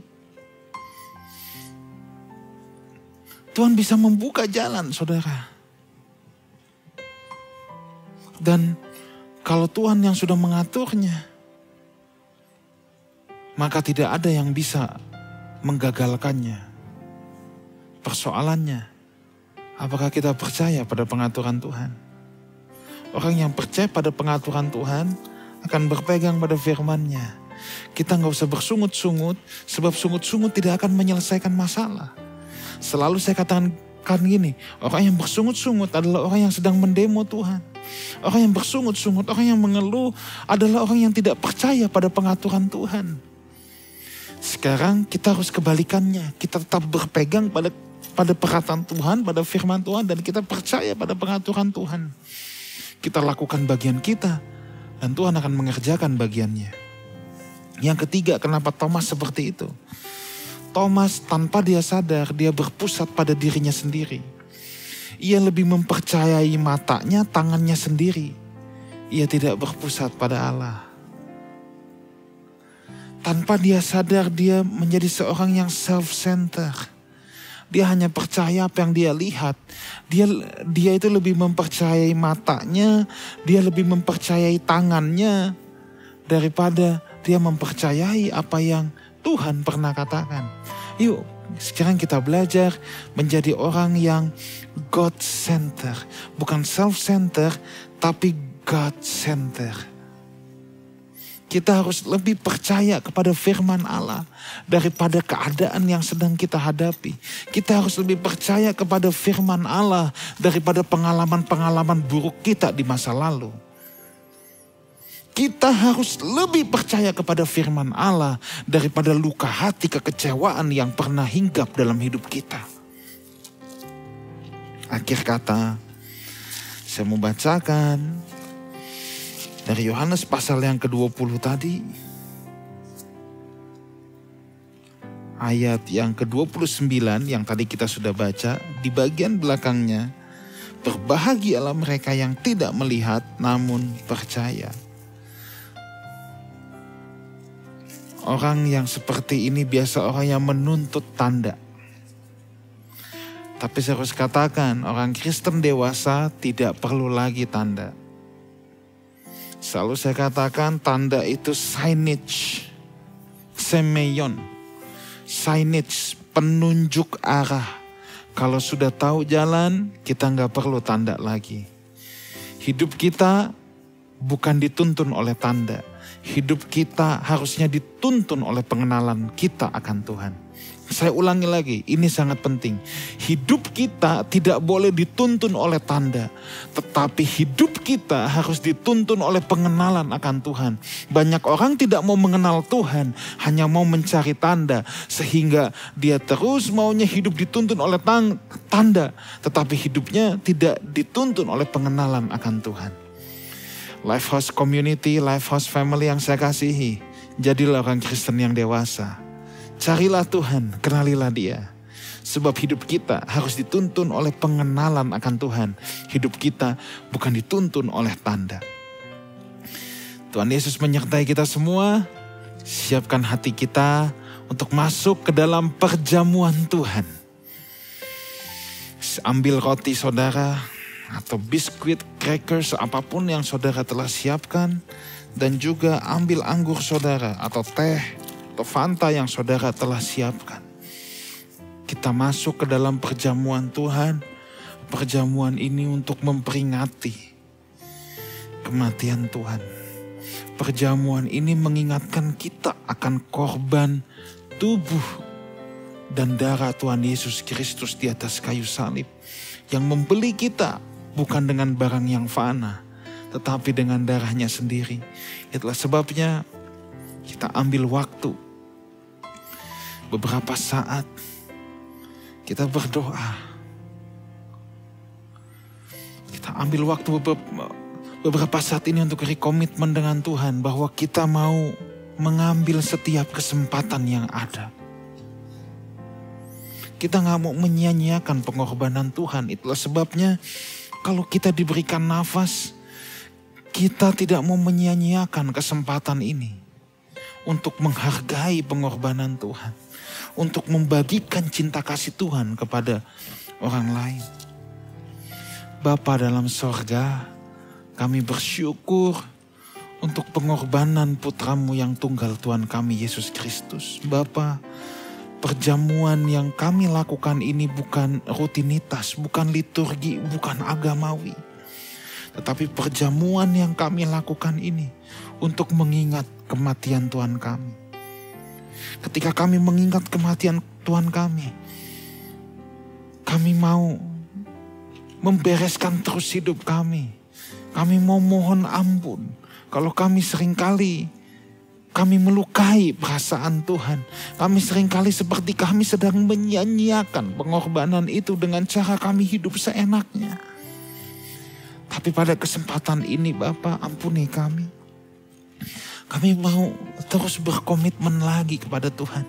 [SPEAKER 3] Tuhan bisa membuka jalan, saudara. Dan kalau Tuhan yang sudah mengaturnya, maka tidak ada yang bisa menggagalkannya. Persoalannya, apakah kita percaya pada pengaturan Tuhan? Orang yang percaya pada pengaturan Tuhan akan berpegang pada firman-Nya. Kita gak usah bersungut-sungut, sebab sungut-sungut tidak akan menyelesaikan masalah. Selalu saya katakan gini, orang yang bersungut-sungut adalah orang yang sedang mendemo Tuhan. Orang yang bersungut-sungut, orang yang mengeluh adalah orang yang tidak percaya pada pengaturan Tuhan. Sekarang kita harus kebalikannya. Kita tetap berpegang pada perkataan Tuhan, pada firman Tuhan, dan kita percaya pada pengaturan Tuhan. Kita lakukan bagian kita, dan Tuhan akan mengerjakan bagiannya. Yang ketiga, kenapa Thomas seperti itu? Thomas tanpa dia sadar, dia berpusat pada dirinya sendiri. Ia lebih mempercayai matanya, tangannya sendiri. Ia tidak berpusat pada Allah. Tanpa dia sadar, dia menjadi seorang yang self-centered. Dia hanya percaya apa yang dia lihat. Dia itu lebih mempercayai matanya, dia lebih mempercayai tangannya, daripada dia mempercayai apa yang Tuhan pernah katakan. Yuk, sekarang kita belajar menjadi orang yang God-center. Bukan self-center, tapi God-center. Kita harus lebih percaya kepada firman Allah daripada keadaan yang sedang kita hadapi. Kita harus lebih percaya kepada firman Allah daripada pengalaman-pengalaman buruk kita di masa lalu. Kita harus lebih percaya kepada firman Allah daripada luka hati kekecewaan yang pernah hinggap dalam hidup kita. Akhir kata, saya mau bacakan dari Yohanes pasal yang ke-20 tadi. Ayat yang ke-29 yang tadi kita sudah baca, di bagian belakangnya, berbahagialah mereka yang tidak melihat namun percaya. Orang yang seperti ini biasa orang yang menuntut tanda. Tapi saya harus katakan, orang Kristen dewasa tidak perlu lagi tanda. Selalu saya katakan tanda itu signage, semeion, signage, penunjuk arah. Kalau sudah tahu jalan, kita nggak perlu tanda lagi. Hidup kita bukan dituntun oleh tanda. Hidup kita harusnya dituntun oleh pengenalan kita akan Tuhan. Saya ulangi lagi, ini sangat penting. Hidup kita tidak boleh dituntun oleh tanda. Tetapi hidup kita harus dituntun oleh pengenalan akan Tuhan. Banyak orang tidak mau mengenal Tuhan, hanya mau mencari tanda. Sehingga dia terus maunya hidup dituntun oleh tanda. Tetapi hidupnya tidak dituntun oleh pengenalan akan Tuhan. Lifehouse Community, Lifehouse Family yang saya kasihi. Jadilah orang Kristen yang dewasa. Carilah Tuhan, kenalilah Dia. Sebab hidup kita harus dituntun oleh pengenalan akan Tuhan. Hidup kita bukan dituntun oleh tanda. Tuhan Yesus menyertai kita semua. Siapkan hati kita untuk masuk ke dalam perjamuan Tuhan. Ambil roti saudara, atau biskuit, crackers, apapun yang saudara telah siapkan. Dan juga ambil anggur saudara, atau teh, atau Fanta yang saudara telah siapkan. Kita masuk ke dalam perjamuan Tuhan. Perjamuan ini untuk memperingati kematian Tuhan. Perjamuan ini mengingatkan kita akan korban tubuh dan darah Tuhan Yesus Kristus di atas kayu salib. Yang membeli kita bukan dengan barang yang fana, tetapi dengan darahnya sendiri. Itulah sebabnya kita ambil waktu beberapa saat, kita berdoa. Kita ambil waktu beberapa saat ini untuk berkomitmen dengan Tuhan bahwa kita mau mengambil setiap kesempatan yang ada. Kita gak mau menyia-nyiakan pengorbanan Tuhan. Itulah sebabnya kalau kita diberikan nafas, kita tidak mau menyia-nyiakan kesempatan ini untuk menghargai pengorbanan Tuhan, untuk membagikan cinta kasih Tuhan kepada orang lain. Bapa dalam sorga, kami bersyukur untuk pengorbanan putramu yang tunggal Tuhan kami Yesus Kristus. Bapa, perjamuan yang kami lakukan ini bukan rutinitas, bukan liturgi, bukan agamawi. Tetapi perjamuan yang kami lakukan ini untuk mengingat kematian Tuhan kami. Ketika kami mengingat kematian Tuhan kami mau membereskan terus hidup kami. Kami mau mohon ampun kalau kami seringkali kami melukai perasaan Tuhan. Kami seringkali seperti kami sedang menyia-nyiakan pengorbanan itu dengan cara kami hidup seenaknya. Tapi pada kesempatan ini Bapa, ampuni kami. Kami mau terus berkomitmen lagi kepada Tuhan.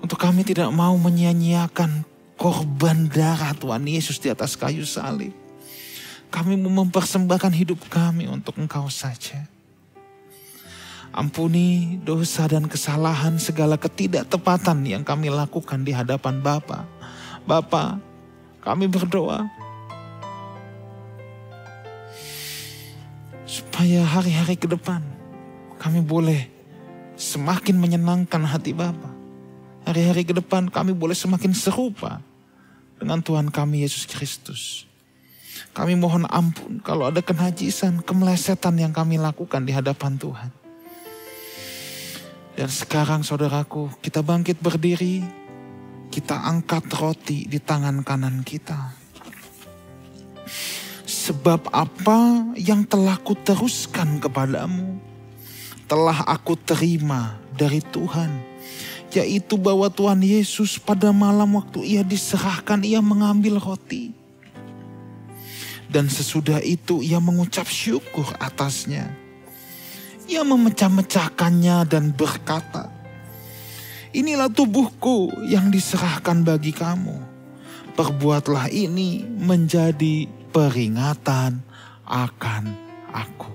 [SPEAKER 3] Untuk kami tidak mau menyia-nyiakan korban darah Tuhan Yesus di atas kayu salib. Kami mau mempersembahkan hidup kami untuk Engkau saja. Ampuni dosa dan kesalahan, segala ketidaktepatan yang kami lakukan di hadapan Bapa. Bapa, kami berdoa supaya hari-hari ke depan kami boleh semakin menyenangkan hati Bapa. Hari-hari ke depan kami boleh semakin serupa dengan Tuhan kami Yesus Kristus. Kami mohon ampun kalau ada kenajisan, kemelesetan yang kami lakukan di hadapan Tuhan. Dan sekarang saudaraku, kita bangkit berdiri, kita angkat roti di tangan kanan kita. Sebab apa yang telah kuteruskan kepadamu, telah aku terima dari Tuhan. Yaitu bahwa Tuhan Yesus pada malam waktu ia diserahkan, ia mengambil roti. Dan sesudah itu ia mengucap syukur atasnya. Ia memecah-mecahkannya dan berkata, inilah tubuhku yang diserahkan bagi kamu. Perbuatlah ini menjadi peringatan akan aku.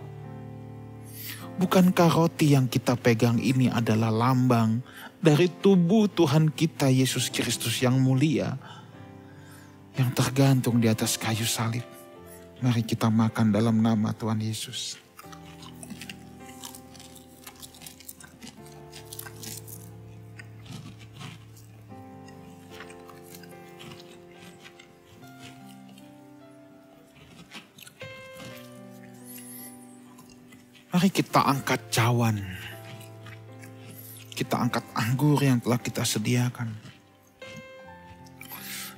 [SPEAKER 3] Bukankah roti yang kita pegang ini adalah lambang dari tubuh Tuhan kita Yesus Kristus yang mulia, yang tergantung di atas kayu salib. Mari kita makan dalam nama Tuhan Yesus. Mari kita angkat cawan. Kita angkat anggur yang telah kita sediakan.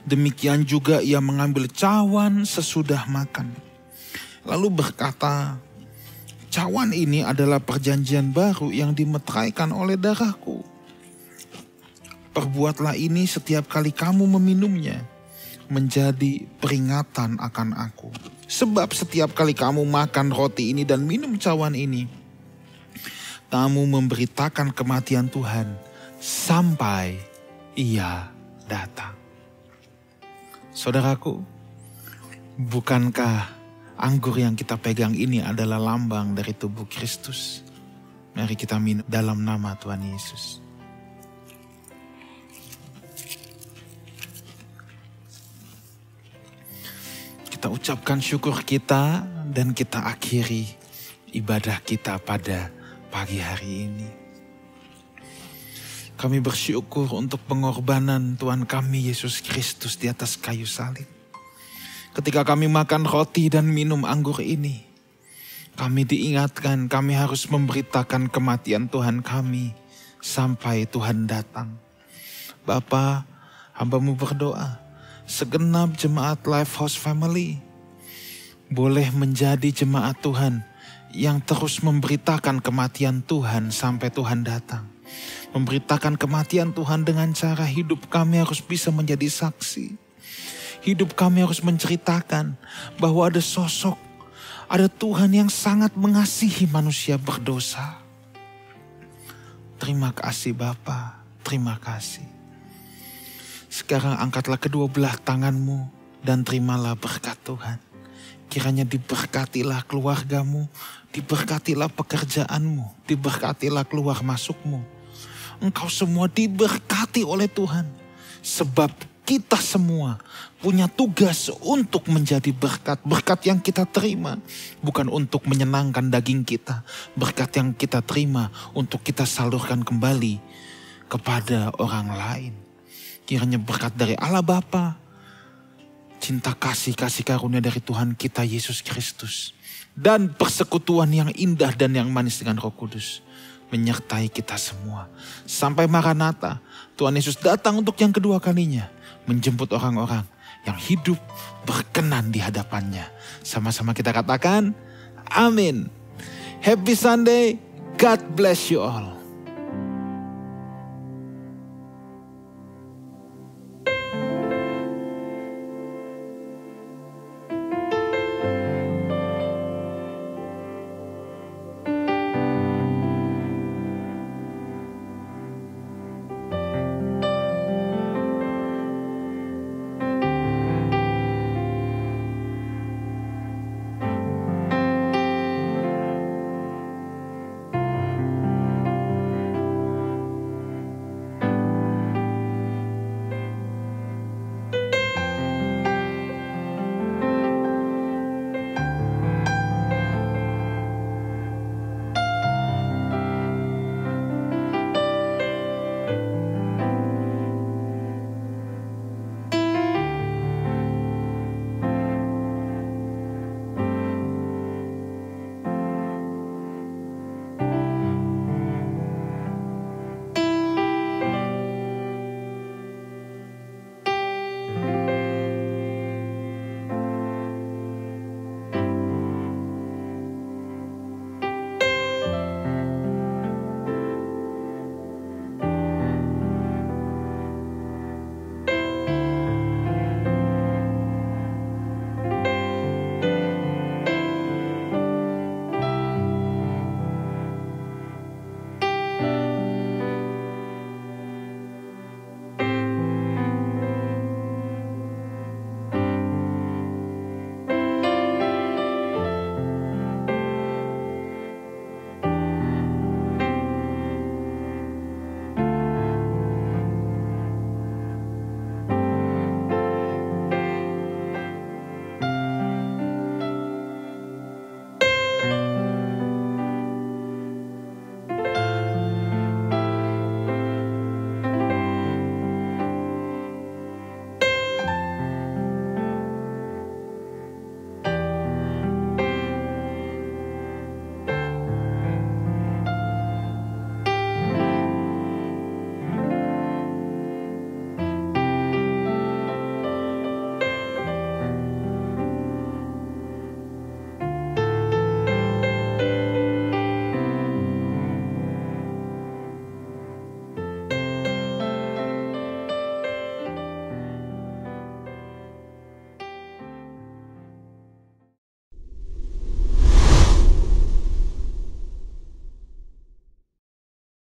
[SPEAKER 3] Demikian juga ia mengambil cawan sesudah makan. Lalu berkata, cawan ini adalah perjanjian baru yang dimeteraikan oleh darahku. Perbuatlah ini setiap kali kamu meminumnya, menjadi peringatan akan aku. Sebab setiap kali kamu makan roti ini dan minum cawan ini, kamu memberitakan kematian Tuhan sampai ia datang. Saudaraku, bukankah anggur yang kita pegang ini adalah lambang dari tubuh Kristus? Mari kita minum dalam nama Tuhan Yesus. Kita ucapkan syukur kita dan kita akhiri ibadah kita pada pagi hari ini. Kami bersyukur untuk pengorbanan Tuhan kami Yesus Kristus di atas kayu salib. Ketika kami makan roti dan minum anggur ini, kami diingatkan kami harus memberitakan kematian Tuhan kami sampai Tuhan datang. Bapa, hamba-Mu berdoa, segenap jemaat Lifehouse Family boleh menjadi jemaat Tuhan yang terus memberitakan kematian Tuhan sampai Tuhan datang. Memberitakan kematian Tuhan dengan cara hidup kami harus bisa menjadi saksi. Hidup kami harus menceritakan bahwa ada sosok, ada Tuhan yang sangat mengasihi manusia berdosa. Terima kasih Bapa, terima kasih. Sekarang angkatlah kedua belah tanganmu dan terimalah berkat Tuhan. Kiranya diberkatilah keluargamu, diberkatilah pekerjaanmu, diberkatilah keluar masukmu. Engkau semua diberkati oleh Tuhan. Sebab kita semua punya tugas untuk menjadi berkat. Berkat yang kita terima bukan untuk menyenangkan daging kita. Berkat yang kita terima untuk kita salurkan kembali kepada orang lain. Kiranya berkat dari Allah Bapa, cinta kasih karunia dari Tuhan kita Yesus Kristus, dan persekutuan yang indah dan yang manis dengan Roh Kudus menyertai kita semua. Sampai Maranatha, Tuhan Yesus datang untuk yang kedua kalinya, menjemput orang-orang yang hidup berkenan di hadapannya. Sama-sama kita katakan, amin. Happy Sunday, God bless you all.